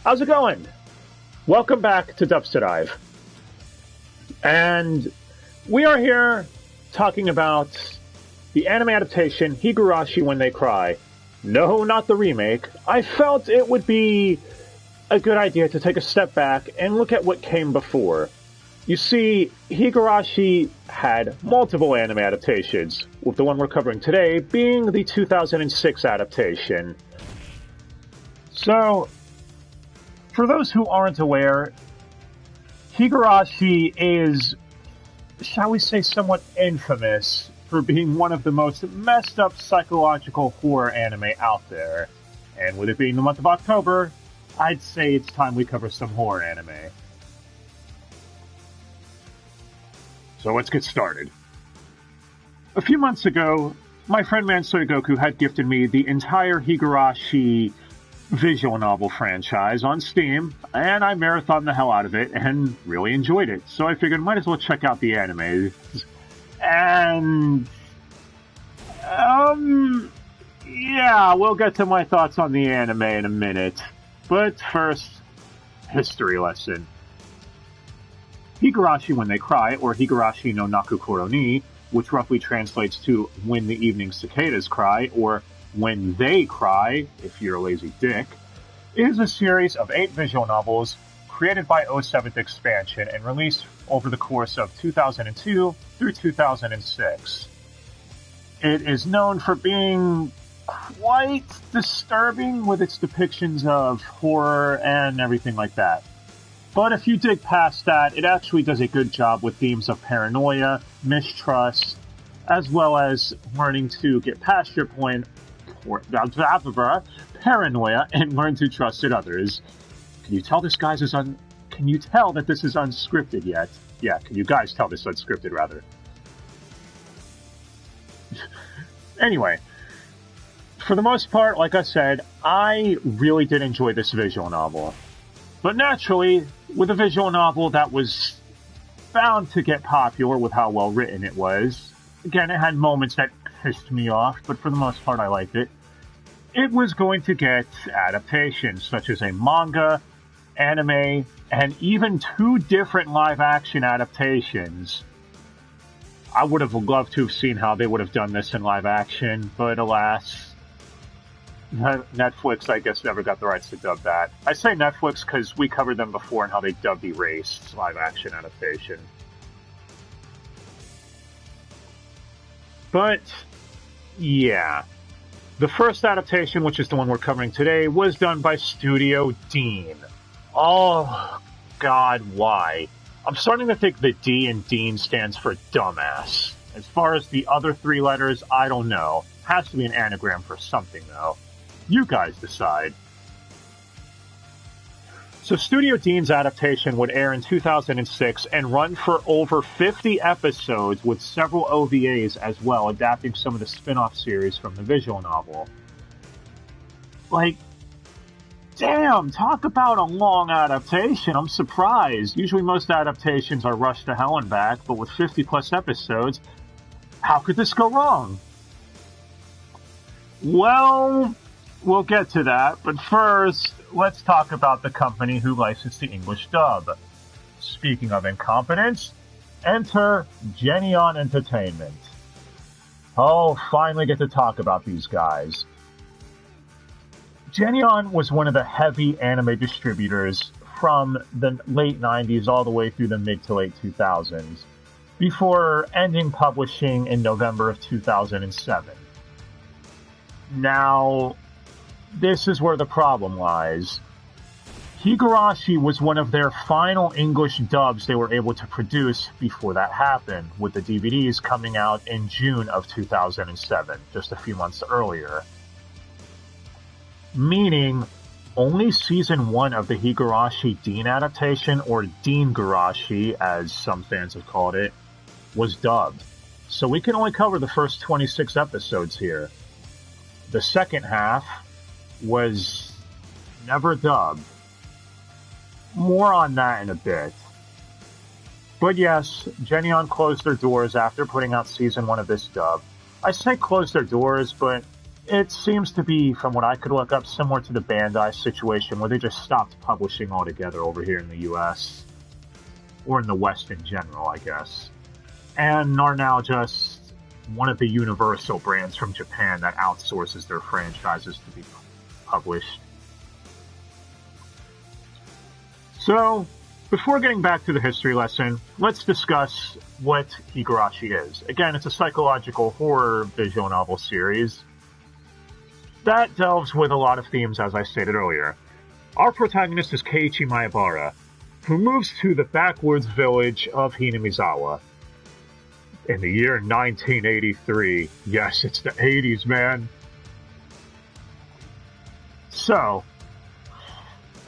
How's it going? Welcome back to Dubster Dive. And we are here talking about the anime adaptation Higurashi When They Cry. No, not the remake. I felt it would be a good idea to take a step back and look at what came before. You see, Higurashi had multiple anime adaptations, with the one we're covering today being the 2006 adaptation. So, for those who aren't aware, Higurashi is, shall we say, somewhat infamous for being one of the most messed up psychological horror anime out there. And with it being the month of October, I'd say it's time we cover some horror anime. So let's get started. A few months ago, my friend Mansoy had gifted me the entire Higurashi visual novel franchise on Steam, and I marathoned the hell out of it and really enjoyed it. So I figured might as well check out the anime. And yeah, we'll get to my thoughts on the anime in a minute. But first, history lesson. Higurashi When They Cry, or Higurashi no Nakukoro ni, which roughly translates to When the Evening Cicadas Cry, or When They Cry, if you're a lazy dick, is a series of 8 visual novels created by 07th Expansion and released over the course of 2002 through 2006. It is known for being quite disturbing with its depictions of horror and everything like that. But if you dig past that, it actually does a good job with themes of paranoia, mistrust, as well as learning to get past your point paranoia and learn to trust in others. Can you tell this Can you tell that this is unscripted yet? Yeah, can you guys tell this is unscripted, rather? Anyway, for the most part, like I said, I really did enjoy this visual novel. But naturally, with a visual novel that was bound to get popular with how well written it was, again, it had moments that pissed me off, but for the most part I liked it. It was going to get adaptations, such as a manga, anime, and even 2 different live-action adaptations. I would have loved to have seen how they would have done this in live-action, but alas, Netflix, I guess, never got the rights to dub that. I say Netflix because we covered them before and how they dubbed Erased live-action adaptation. But, yeah. The first adaptation, which is the one we're covering today, was done by Studio Deen. Oh, God, why? I'm starting to think that D in Deen stands for dumbass. As far as the other 3 letters, I don't know. Has to be an anagram for something, though. You guys decide. So Studio Deen's adaptation would air in 2006 and run for over 50 episodes with several OVAs as well, adapting some of the spin-off series from the visual novel. Like, damn, talk about a long adaptation. I'm surprised. Usually most adaptations are rushed to hell and back, but with 50 plus episodes, how could this go wrong? Well, we'll get to that, but first, let's talk about the company who licensed the English dub. Speaking of incompetence, enter Geneon Entertainment. Oh, finally get to talk about these guys. Geneon was one of the heavy anime distributors from the late 90s all the way through the mid to late 2000s, before ending publishing in November of 2007. Now, this is where the problem lies. Higurashi was one of their final English dubs they were able to produce before that happened, with the DVDs coming out in June of 2007, just a few months earlier. Meaning, only Season 1 of the Higurashi Deen adaptation, or Deengurashi, as some fans have called it, was dubbed. So we can only cover the first 26 episodes here. The second half was never dubbed. More on that in a bit. But yes, Geneon closed their doors after putting out Season 1 of this dub. I say closed their doors, but It seems to be, from what I could look up, similar to the Bandai situation where they just stopped publishing altogether over here in the US. Or in the West in general, I guess. And are now just one of the Universal brands from Japan that outsources their franchises to be published. So, before getting back to the history lesson, let's discuss what Higurashi is. Again, it's a psychological horror visual novel series that delves with a lot of themes, as I stated earlier. Our protagonist is Keiichi Maebara, who moves to the backwoods village of Hinamizawa in the year 1983. Yes, it's the 80s, man. So,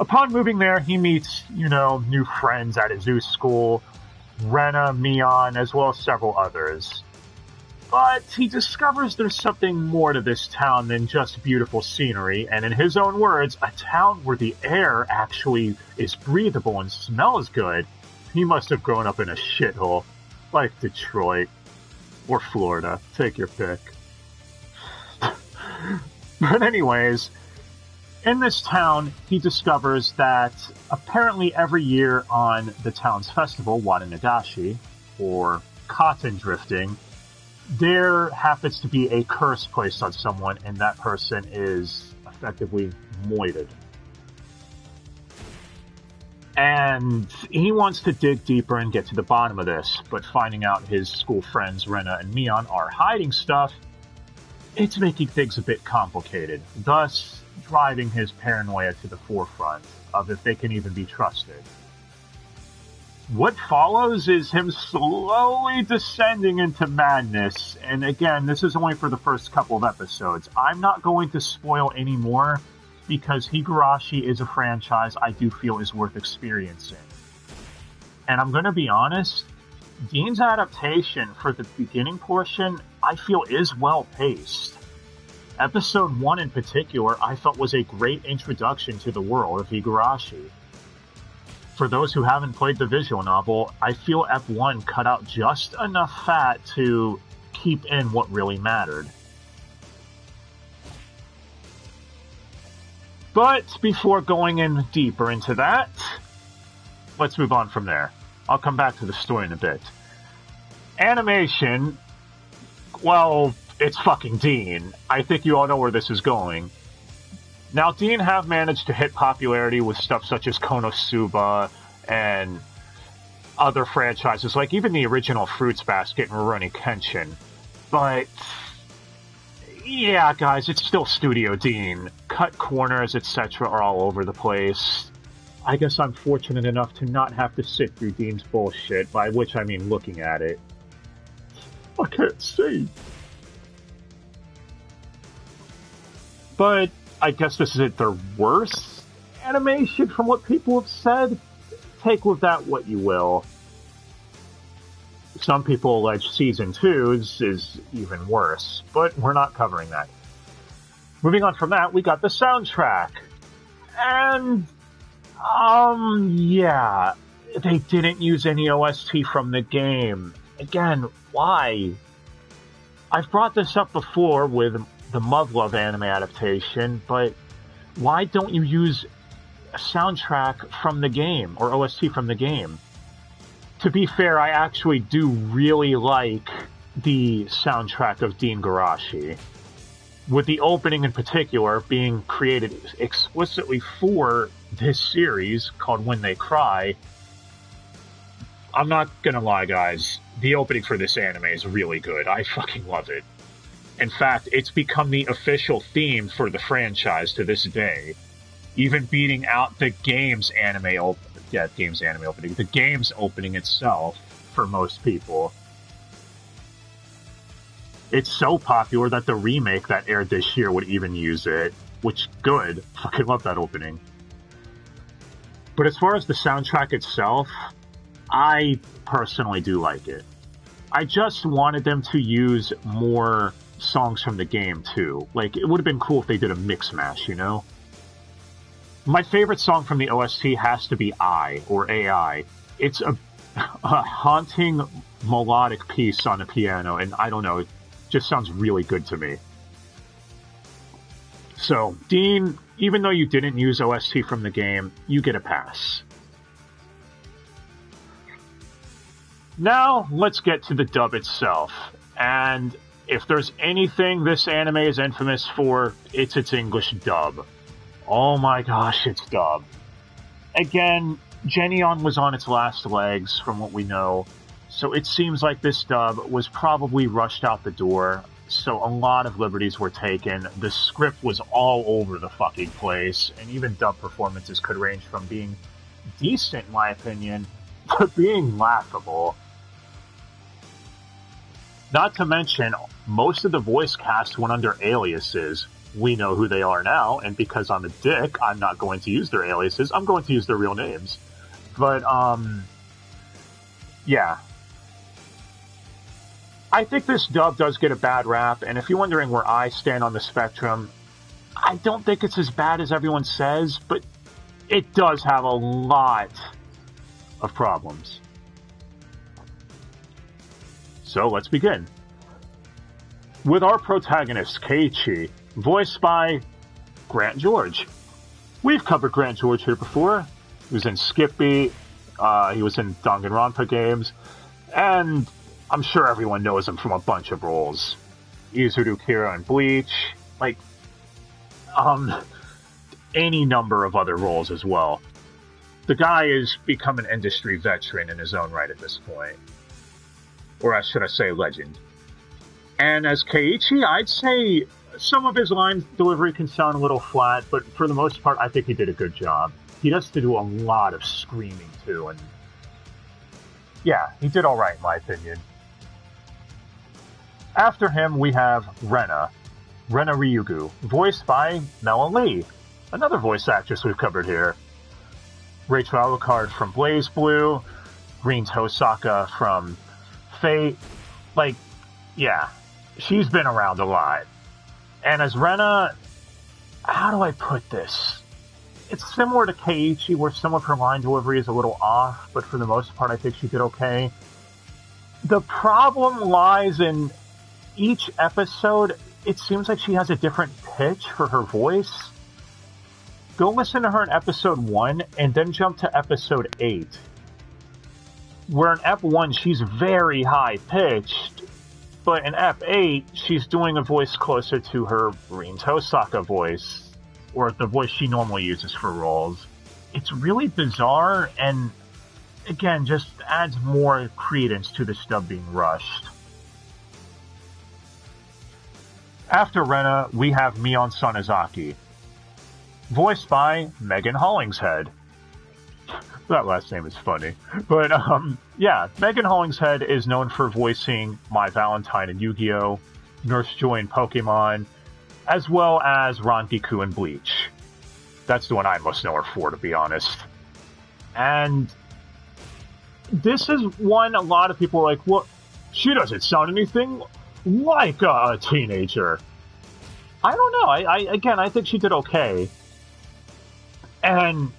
upon moving there, he meets, new friends at his zoo school, Rena, Mion, as well as several others. But he discovers there's something more to this town than just beautiful scenery, and in his own words, a town where the air actually is breathable and smells good. He must have grown up in a shithole, like Detroit, or Florida, take your pick. But anyways, in this town, he discovers that apparently every year on the town's festival, Wadanagashi, or cotton drifting, there happens to be a curse placed on someone, and that person is effectively moited. And he wants to dig deeper and get to the bottom of this, but finding out his school friends Rena and Mion are hiding stuff, it's making things a bit complicated, thus driving his paranoia to the forefront of if they can even be trusted. What follows is him slowly descending into madness, and again, this is only for the first couple of episodes. I'm not going to spoil any more, because Higurashi is a franchise I do feel is worth experiencing. And I'm going to be honest, Deen's adaptation for the beginning portion, I feel is well paced. Episode 1 in particular, I felt was a great introduction to the world of Higurashi. For those who haven't played the visual novel, I feel F1 cut out just enough fat to keep in what really mattered. But before going in deeper into that, let's move on from there. I'll come back to the story in a bit. Animation, well, it's fucking Deen. I think you all know where this is going. Now, Deen have managed to hit popularity with stuff such as Konosuba and other franchises, like even the original Fruits Basket and Rurouni Kenshin. But, yeah, guys, it's still Studio Deen. Cut corners, etc. are all over the place. I guess I'm fortunate enough to not have to sit through Deen's bullshit, by which I mean looking at it. I can't see. But I guess this isn't their worst animation from what people have said. Take with that what you will. Some people allege Season 2's is even worse, but we're not covering that. Moving on from that, we got the soundtrack. And, yeah, they didn't use any OST from the game. Again, why? I've brought this up before with the Muv-Luv anime adaptation, but why don't you use a soundtrack from the game, or OST from the game? To be fair, I actually do really like the soundtrack of Deen Garashi, with the opening in particular being created explicitly for this series called When They Cry. I'm not gonna lie, guys, the opening for this anime is really good. I fucking love it. In fact, it's become the official theme for the franchise to this day, even beating out the game's anime opening, the game's opening itself for most people. It's so popular that the remake that aired this year would even use it, which, good. Fucking love that opening. But as far as the soundtrack itself, I personally do like it. I just wanted them to use more songs from the game, too. Like, it would have been cool if they did a mix mash, you know? My favorite song from the OST has to be I, or AI. It's a haunting melodic piece on the piano, and I don't know, it just sounds really good to me. So, Deen, even though you didn't use OST from the game, you get a pass. Now, let's get to the dub itself. And if there's anything this anime is infamous for, it's its English dub. Oh my gosh, it's dub. Again, Geneon was on its last legs, from what we know, so it seems like this dub was probably rushed out the door, so a lot of liberties were taken. The script was all over the fucking place, and even dub performances could range from being decent, in my opinion, to being laughable. Not to mention, most of the voice cast went under aliases. We know who they are now, and because I'm a dick, I'm not going to use their aliases. I'm going to use their real names. But, yeah. I think this dub does get a bad rap, and if you're wondering where I stand on the spectrum, I don't think it's as bad as everyone says, but it does have a lot of problems. So let's begin. With our protagonist, Keiichi, voiced by Grant George. We've covered Grant George here before. He was in Skippy, he was in Danganronpa games, and I'm sure everyone knows him from a bunch of roles. Izuru Kira in Bleach, like, any number of other roles as well. The guy has become an industry veteran in his own right at this point. Or should I say legend. And as Keiichi, I'd say some of his line delivery can sound a little flat, but for the most part, I think he did a good job. He does to do a lot of screaming, too, and yeah, he did alright, in my opinion. After him, we have Rena Ryugu, voiced by Mela Lee, another voice actress we've covered here. Rachel Alucard from Blaze Blue, Rin Tosaka from Fate, like, yeah, she's been around a lot. And as Rena, how do I put this? It's similar to Keiichi, where some of her line delivery is a little off, but for the most part, I think she did okay. The problem lies in each episode, it seems like she has a different pitch for her voice. Go listen to her in episode 1, and then jump to episode 8. Where in Ep 1, she's very high-pitched, but in Ep 8, she's doing a voice closer to her Rin Tosaka voice, or the voice she normally uses for roles. It's really bizarre, and again, just adds more credence to this dub being rushed. After Rena, we have Mion Sonozaki, voiced by Megan Hollingshead. That last name is funny. But, yeah, Megan Hollingshead is known for voicing My Valentine in Yu-Gi-Oh!, Nurse Joy in Pokemon, as well as Rangiku in Bleach. That's the one I most know her for, to be honest. And this is one a lot of people are like, well, she doesn't sound anything like a teenager. I don't know. I think she did okay. And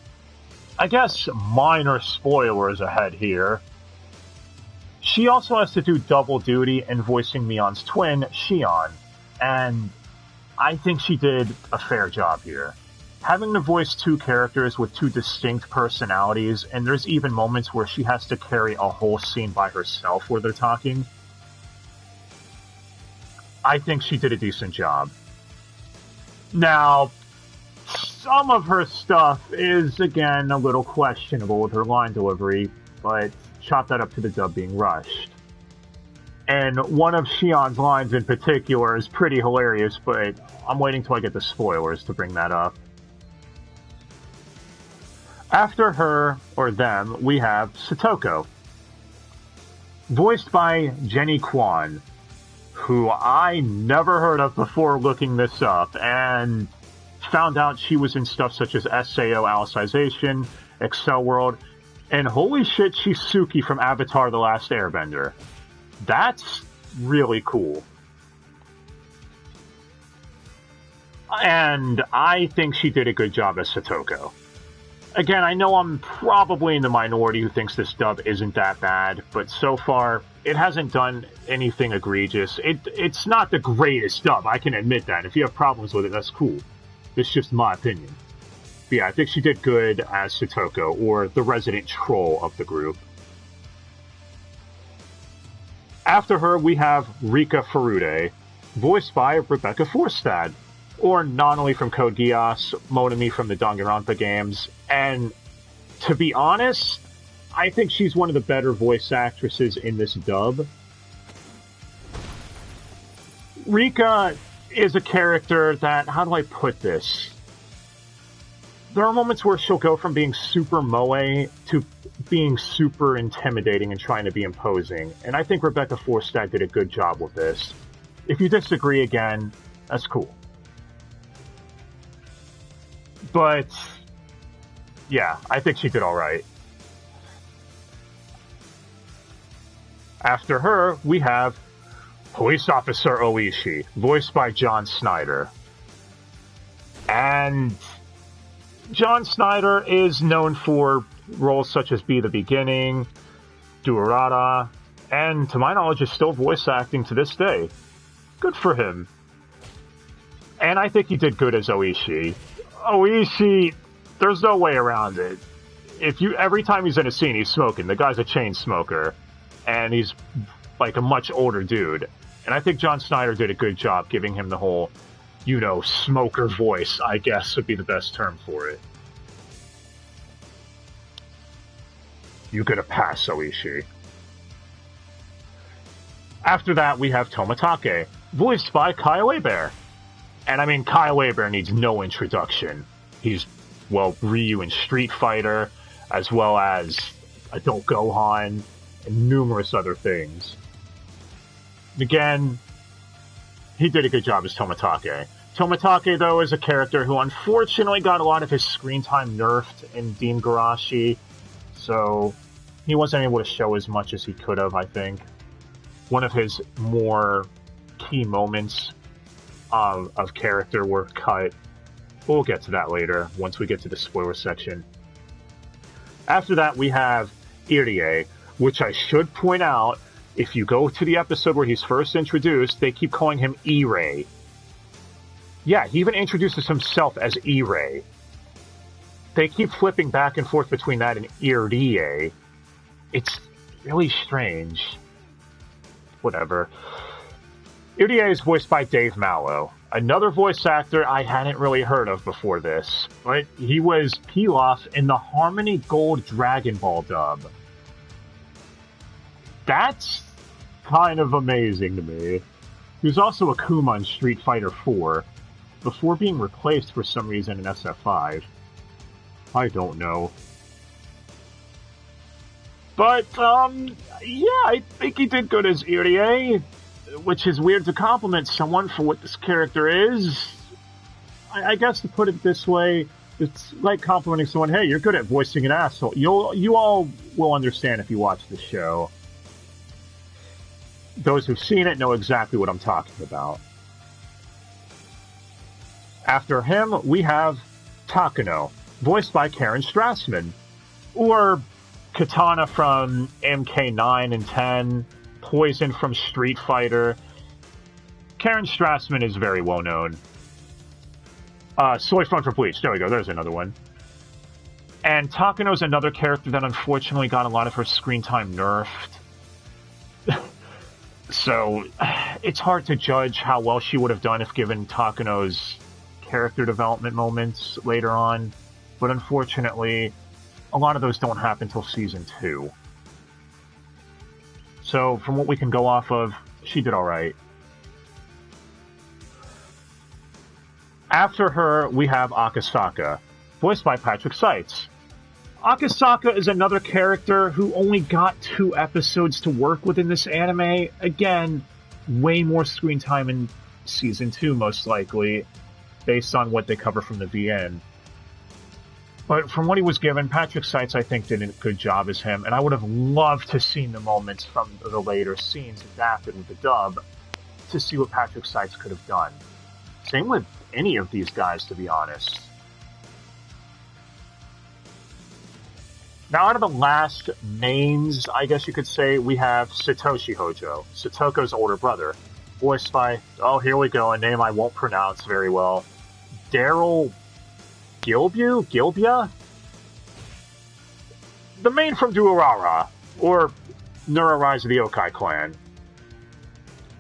I guess minor spoilers ahead here. She also has to do double duty in voicing Mion's twin, Shion. And I think she did a fair job here. Having to voice two characters with two distinct personalities, and there's even moments where she has to carry a whole scene by herself where they're talking. I think she did a decent job. Now, some of her stuff is, again, a little questionable with her line delivery, but chalk that up to the dub being rushed. And one of Shion's lines in particular is pretty hilarious, but I'm waiting till I get the spoilers to bring that up. After her, or them, we have Satoko, voiced by Jenny Kwan, who I never heard of before looking this up, and found out she was in stuff such as SAO Alicization, Excel World, and holy shit, she's Suki from Avatar The Last Airbender. That's really cool. And I think she did a good job as Satoko. Again, I know I'm probably in the minority who thinks this dub isn't that bad, but so far, it hasn't done anything egregious. It's not the greatest dub, I can admit that. If you have problems with it, that's cool. This is just my opinion. But yeah, I think she did good as Satoko, or the resident troll of the group. After her, we have Rika Furude, voiced by Rebecca Forstad, or Nonali from Code Geass, Monami from the Danganronpa games, and to be honest, I think she's one of the better voice actresses in this dub. Rika is a character that, how do I put this? There are moments where she'll go from being super moe to being super intimidating and trying to be imposing, and I think Rebecca Forstad did a good job with this. If you disagree again, that's cool. But, yeah, I think she did alright. After her, we have Police Officer Oishi, voiced by John Snyder. And John Snyder is known for roles such as Be the Beginning, Durarara, and to my knowledge is still voice acting to this day. Good for him. And I think he did good as Oishi. Oishi, there's no way around it. Every time he's in a scene, he's smoking. The guy's a chain smoker. And he's like a much older dude. And I think John Snyder did a good job giving him the whole, smoker voice, I guess would be the best term for it. You get a pass, Oishi. After that, we have Tomatake, voiced by Kyle Bear. And I mean, Kyle Bear needs no introduction. He's, Ryu in Street Fighter, as well as Adult Gohan, and numerous other things. Again, he did a good job as Tomatake. Tomatake, though, is a character who unfortunately got a lot of his screen time nerfed in Deen Garashi, so he wasn't able to show as much as he could have, I think. One of his more key moments of character were cut. We'll get to that later, once we get to the spoiler section. After that, we have Irie, which I should point out, if you go to the episode where he's first introduced, they keep calling him E-Ray. Yeah, he even introduces himself as E-Ray. They keep flipping back and forth between that and Irie. It's really strange. Whatever. Irie is voiced by Dave Mallow, another voice actor I hadn't really heard of before this, but he was Pilaf in the Harmony Gold Dragon Ball dub. That's kind of amazing to me. He was also Akuma in Street Fighter 4, before being replaced for some reason in SF5. I don't know. But, yeah, I think he did good as Irie, which is weird to compliment someone for what this character is. I guess to put it this way, it's like complimenting someone, hey, you're good at voicing an asshole. You all will understand if you watch the show. Those who've seen it know exactly what I'm talking about. After him, we have Takano, voiced by Karen Strassman, or Katana from MK9 and 10, Poison from Street Fighter. Karen Strassman is very well known. Soy Front for Bleach, there we go, there's another one. And Takano's another character that unfortunately got a lot of her screen time nerfed. So, it's hard to judge how well she would have done if given Takano's character development moments later on, but unfortunately, a lot of those don't happen until Season 2. So, from what we can go off of, she did alright. After her, we have Akasaka, voiced by Patrick Seitz. Akasaka is another character who only got 2 episodes to work with in this anime. Again, way more screen time in Season 2, most likely, based on what they cover from the VN. But from what he was given, Patrick Seitz, I think, did a good job as him, and I would have loved to see the moments from the later scenes adapted with the dub to see what Patrick Seitz could have done. Same with any of these guys, to be honest. Now, out of the last mains, I guess you could say, we have Satoshi Hojo, Satoko's older brother, voiced by, oh, here we go, a name I won't pronounce very well, Daryl Gilbia? The main from Durarara, or Nura Rise of the Yokai Clan.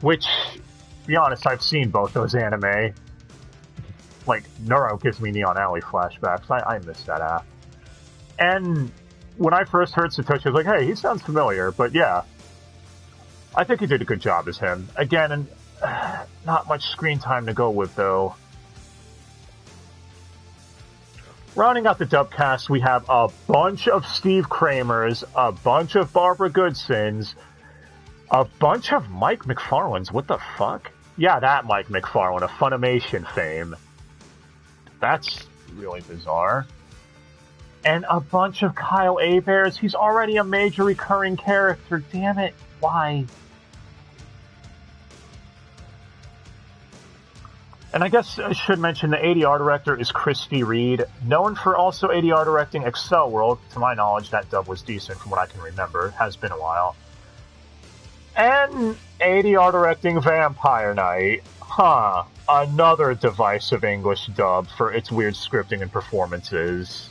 Which, to be honest, I've seen both those anime. Like, Nuro gives me Neon Alley flashbacks. I miss that app. And when I first heard Satoshi, I was like, hey, he sounds familiar, but yeah. I think he did a good job as him. Again, and not much screen time to go with, though. Rounding out the dub cast, we have a bunch of Steve Kramers, a bunch of Barbara Goodsons, a bunch of Mike McFarlanes. What the fuck? Yeah, that Mike McFarlane of Funimation fame. That's really bizarre. And a bunch of Kyle Abears. He's already a major recurring character. Damn it. Why? And I guess I should mention the ADR director is Christy Reed, known for also ADR directing Excel World. To my knowledge, that dub was decent from what I can remember. It has been a while. And ADR directing Vampire Knight. Huh. Another divisive English dub for its weird scripting and performances.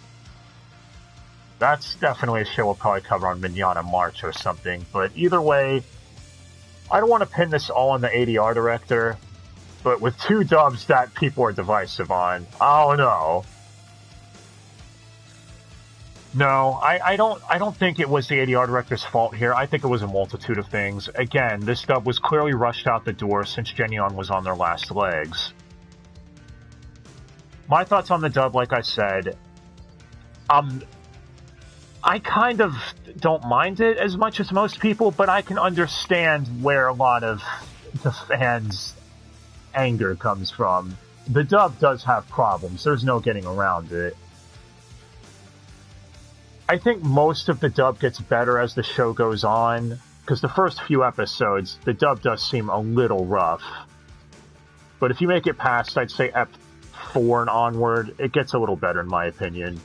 That's definitely a show we'll probably cover on Manana March or something. But either way, I don't want to pin this all on the ADR director. But with two dubs that people are divisive on, I don't know. No, I don't think it was the ADR director's fault here. I think it was a multitude of things. Again, this dub was clearly rushed out the door since Geneon was on their last legs. My thoughts on the dub, like I said, I kind of don't mind it as much as most people, but I can understand where a lot of the fans' anger comes from. The dub does have problems. There's no getting around it. I think most of the dub gets better as the show goes on, because the first few episodes, the dub does seem a little rough. But if you make it past, I'd say Ep 4 and onward, it gets a little better in my opinion.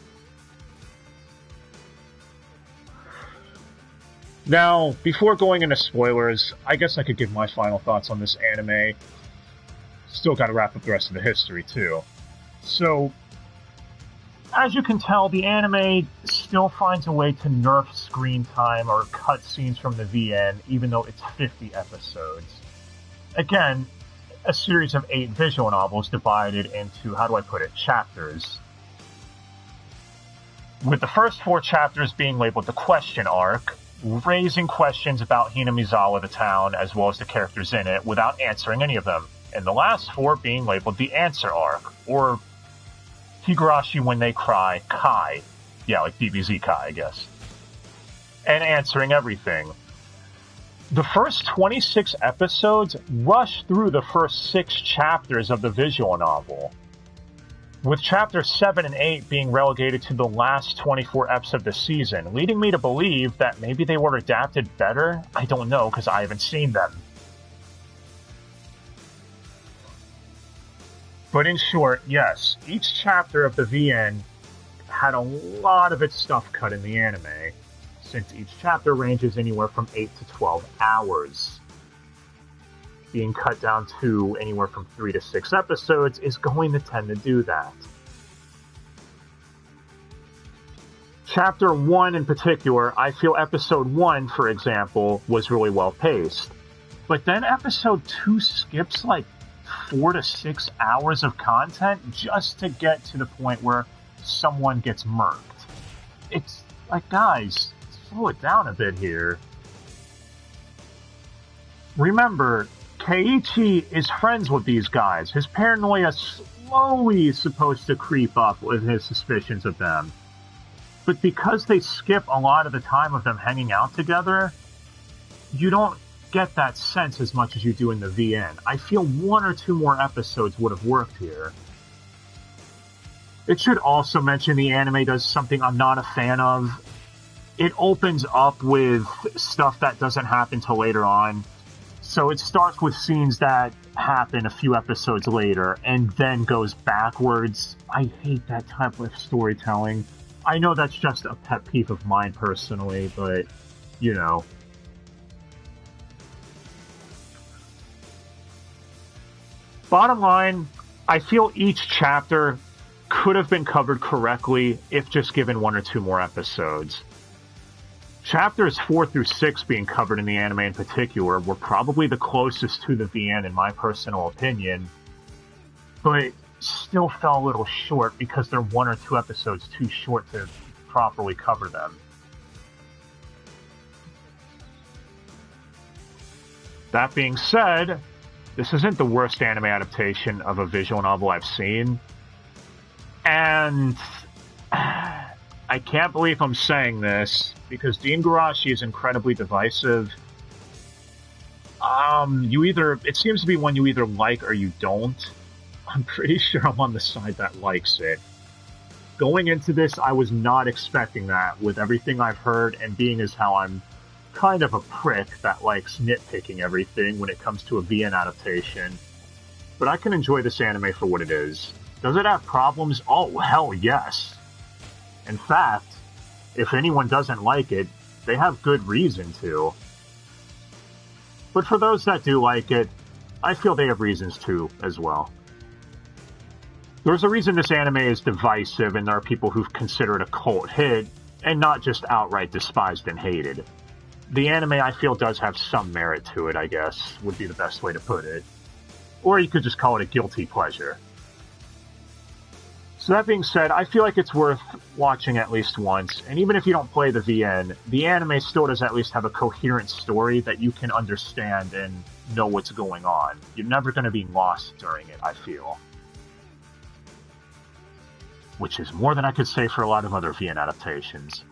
Now, before going into spoilers, I guess I could give my final thoughts on this anime. Still gotta wrap up the rest of the history, too. So, as you can tell, the anime still finds a way to nerf screen time or cut scenes from the VN, even though it's 50 episodes. Again, a series of 8 visual novels divided into, how do I put it, chapters. With the first 4 chapters being labeled the question arc, raising questions about Hinamizawa, the town, as well as the characters in it, without answering any of them. And the last 4 being labeled the answer arc, or Higurashi When They Cry, Kai. Yeah, like DBZ Kai, I guess. And answering everything. The first 26 episodes rush through the first 6 chapters of the visual novel, with chapters 7 and 8 being relegated to the last 24 eps of the season, leading me to believe that maybe they were adapted better? I don't know, because I haven't seen them. But in short, yes, each chapter of the VN had a lot of its stuff cut in the anime, since each chapter ranges anywhere from 8 to 12 hours. Being cut down to anywhere from 3 to 6 episodes is going to tend to do that. Chapter 1 in particular, I feel episode 1, for example, was really well paced. But then episode 2 skips like 4 to 6 hours of content just to get to the point where someone gets murked. It's like, guys, slow it down a bit here. Remember, Keiichi is friends with these guys. His paranoia slowly is supposed to creep up with his suspicions of them. But because they skip a lot of the time of them hanging out together, you don't get that sense as much as you do in the VN. I feel 1 or 2 more episodes would have worked here. It should also mention the anime does something I'm not a fan of. It opens up with stuff that doesn't happen till later on. So it starts with scenes that happen a few episodes later and then goes backwards. I hate that type of storytelling. I know that's just a pet peeve of mine personally, but, you know. Bottom line, I feel each chapter could have been covered correctly if just given 1 or 2 more episodes. Chapters 4 through 6 being covered in the anime in particular were probably the closest to the VN in my personal opinion, but still fell a little short because they're 1 or 2 episodes too short to properly cover them. That being said, this isn't the worst anime adaptation of a visual novel I've seen, and I can't believe I'm saying this, because Deen Higurashi is incredibly divisive. It seems to be one you either like or you don't. I'm pretty sure I'm on the side that likes it. Going into this, I was not expecting that, with everything I've heard, and being as how I'm kind of a prick that likes nitpicking everything when it comes to a VN adaptation. But I can enjoy this anime for what it is. Does it have problems? Oh, hell yes. In fact, if anyone doesn't like it, they have good reason to. But for those that do like it, I feel they have reasons to as well. There's a reason this anime is divisive, and there are people who consider it a cult hit, and not just outright despised and hated. The anime, I feel, does have some merit to it, I guess, would be the best way to put it. Or you could just call it a guilty pleasure. So that being said, I feel like it's worth watching at least once, and even if you don't play the VN, the anime still does at least have a coherent story that you can understand and know what's going on. You're never going to be lost during it, I feel. Which is more than I could say for a lot of other VN adaptations.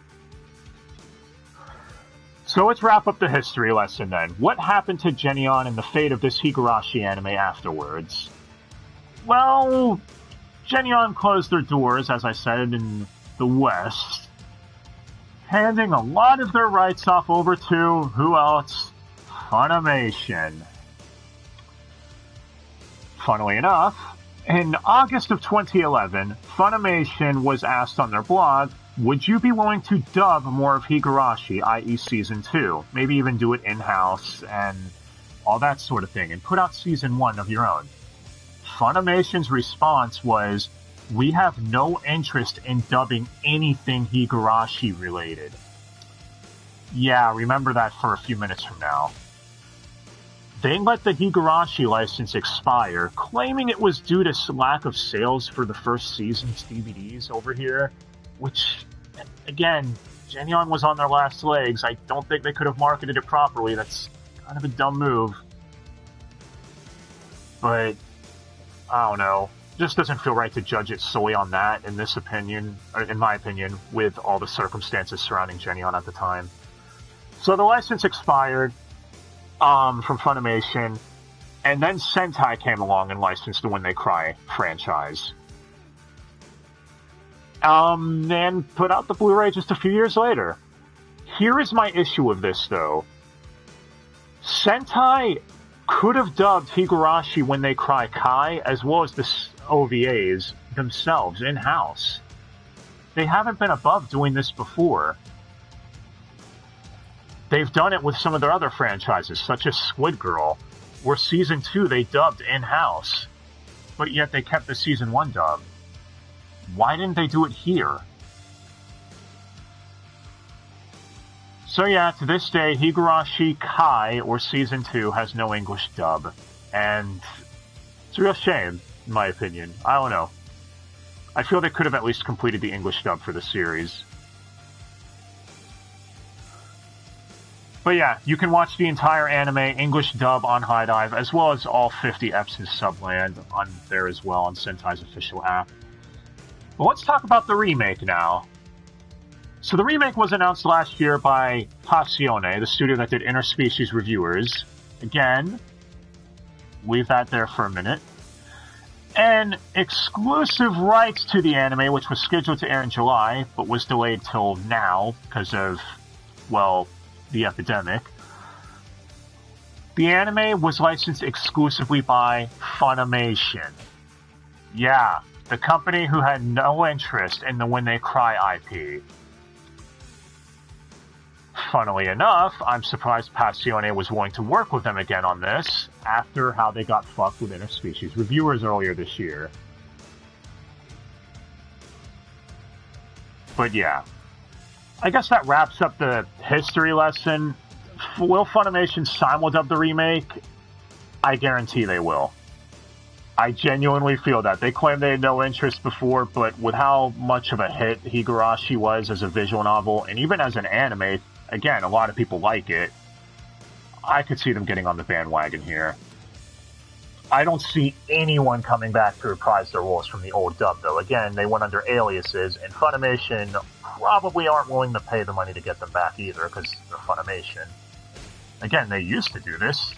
So let's wrap up the history lesson then. What happened to Geneon and the fate of this Higurashi anime afterwards? Well, Geneon closed their doors, as I said, in the West, handing a lot of their rights off over to, who else? Funimation. Funnily enough, in August of 2011, Funimation was asked on their blog, would you be willing to dub more of Higurashi, i.e. Season 2? Maybe even do it in-house and all that sort of thing, and put out Season 1 of your own. Funimation's response was, we have no interest in dubbing anything Higurashi related. Yeah, remember that for a few minutes from now. They let the Higurashi license expire, claiming it was due to lack of sales for the first season's DVDs over here, which, again, Geneon was on their last legs. I don't think they could have marketed it properly. That's kind of a dumb move. But I don't know. Just doesn't feel right to judge it solely on that, in this opinion, or in my opinion, with all the circumstances surrounding Geneon at the time. So the license expired from Funimation, and then Sentai came along and licensed the When They Cry franchise. And put out the Blu-ray just a few years later. Here is my issue with this, though. Sentai could have dubbed Higurashi When They Cry Kai, as well as the OVAs themselves in-house. They haven't been above doing this before. They've done it with some of their other franchises, such as Squid Girl, where Season 2 they dubbed in-house, but yet they kept the Season 1 dub. Why didn't they do it here? So yeah, to this day, Higurashi Kai, or Season 2, has no English dub. And it's a real shame, in my opinion. I don't know. I feel they could have at least completed the English dub for the series. But yeah, you can watch the entire anime English dub on High Dive, as well as all 50 eps in Subland on there as well on Sentai's official app. But let's talk about the remake now. So the remake was announced last year by Passione, the studio that did Interspecies Reviewers. Again, leave that there for a minute. And exclusive rights to the anime, which was scheduled to air in July, but was delayed till now because of, well, the epidemic. The anime was licensed exclusively by Funimation. Yeah, the company who had no interest in the When They Cry IP. funnily enough, I'm surprised Passione was willing to work with them again on this after how they got fucked with interspecies reviewers earlier this year. But yeah, I guess that wraps up the history lesson. Will Funimation simuldub the remake? I guarantee they will. I genuinely feel that. They claimed they had no interest before, but with how much of a hit Higurashi was as a visual novel, and even as an anime, again, a lot of people like it, I could see them getting on the bandwagon here. I don't see anyone coming back to reprise their roles from the old dub, though. Again, they went under aliases, and Funimation probably aren't willing to pay the money to get them back either, because they're Funimation. Again, they used to do this,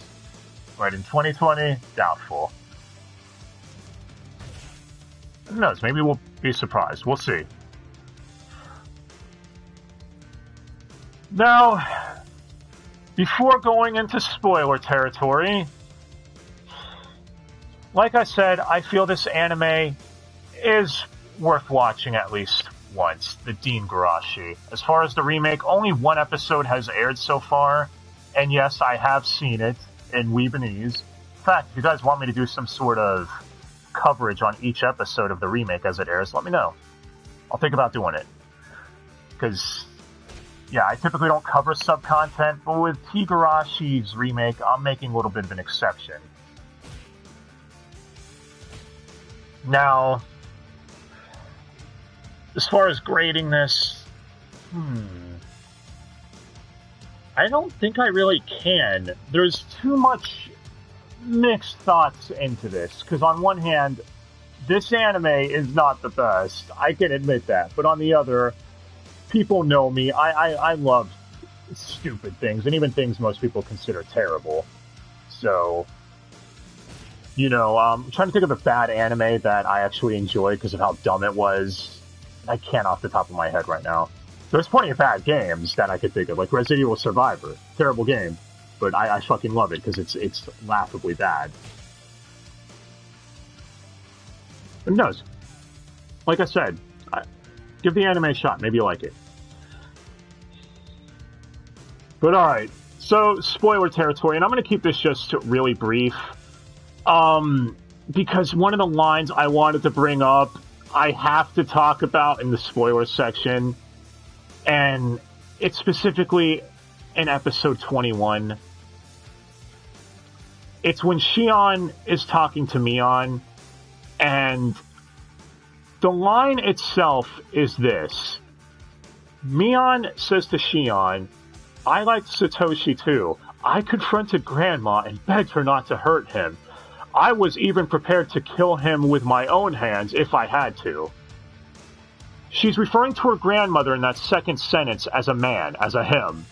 but in 2020, doubtful. Who knows? Maybe we'll be surprised. We'll see. Now, before going into spoiler territory, like I said, I feel this anime is worth watching at least once. The Deen Garashi. As far as the remake, only one episode has aired so far, and yes, I have seen it in Weebanese. In fact, if you guys want me to do some sort of coverage on each episode of the remake as it airs, let me know. I'll think about doing it. Because, yeah, I typically don't cover sub-content, but with Higarashi's remake, I'm making a little bit of an exception. Now, as far as grading this, I don't think I really can. There's too much mixed thoughts into this, because on one hand, this anime is not the best. I can admit that. But on the other, people know me. I love stupid things, and even things most people consider terrible. So, I'm trying to think of a bad anime that I actually enjoyed because of how dumb it was. I can't off the top of my head right now. There's plenty of bad games that I could think of, like Resident Evil Survivor. Terrible game. But I fucking love it because it's laughably bad. But who knows? Like I said, give the anime a shot. Maybe you like it. But alright, so spoiler territory, and I'm going to keep this just really brief. Because one of the lines I wanted to bring up, I have to talk about in the spoiler section. And it's specifically in episode 21. It's when Shion is talking to Mion, and the line itself is this. Mion says to Shion, "I liked Satoshi too. I confronted Grandma and begged her not to hurt him. I was even prepared to kill him with my own hands if I had to." She's referring to her grandmother in that second sentence as a man, as a him.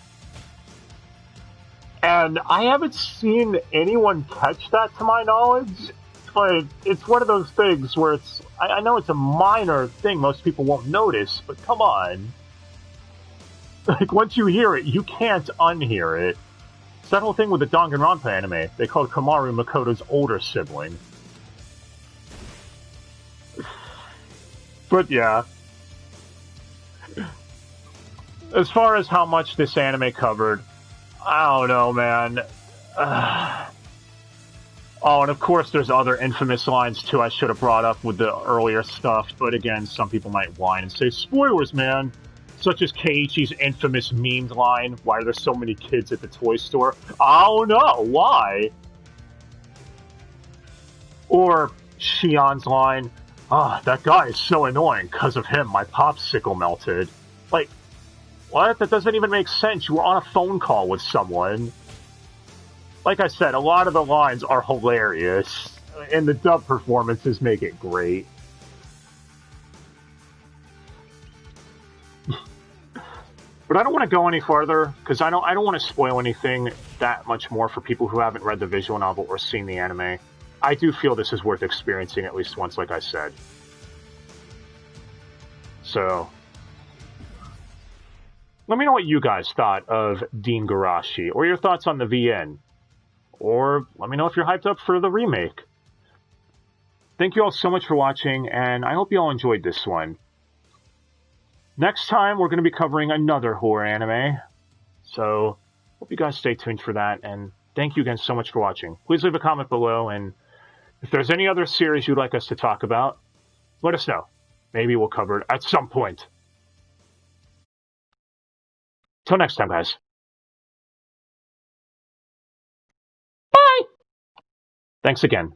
And I haven't seen anyone catch that to my knowledge, but it's one of those things where I know it's a minor thing most people won't notice, but come on. Like, once you hear it, you can't unhear it. It's that whole thing with the Danganronpa anime. They called Komaru Makoto's older sibling. But yeah. As far as how much this anime covered, I don't know, man. Oh, and of course there's other infamous lines, too, I should have brought up with the earlier stuff, but again, some people might whine and say, spoilers, man! Such as Keiichi's infamous memed line, "Why are there so many kids at the toy store?" I don't know, why? Or Shion's line, that guy is so annoying, 'cause of him, my popsicle melted. Like, what? That doesn't even make sense. You were on a phone call with someone. Like I said, a lot of the lines are hilarious, and the dub performances make it great. But I don't want to go any farther, because I don't want to spoil anything that much more for people who haven't read the visual novel or seen the anime. I do feel this is worth experiencing at least once, like I said. So, let me know what you guys thought of Deen Garashi, or your thoughts on the VN. Or let me know if you're hyped up for the remake. Thank you all so much for watching, and I hope you all enjoyed this one. Next time, we're going to be covering another horror anime. So, hope you guys stay tuned for that, and thank you again so much for watching. Please leave a comment below, and if there's any other series you'd like us to talk about, let us know. Maybe we'll cover it at some point. Till next time, guys. Bye! Thanks again.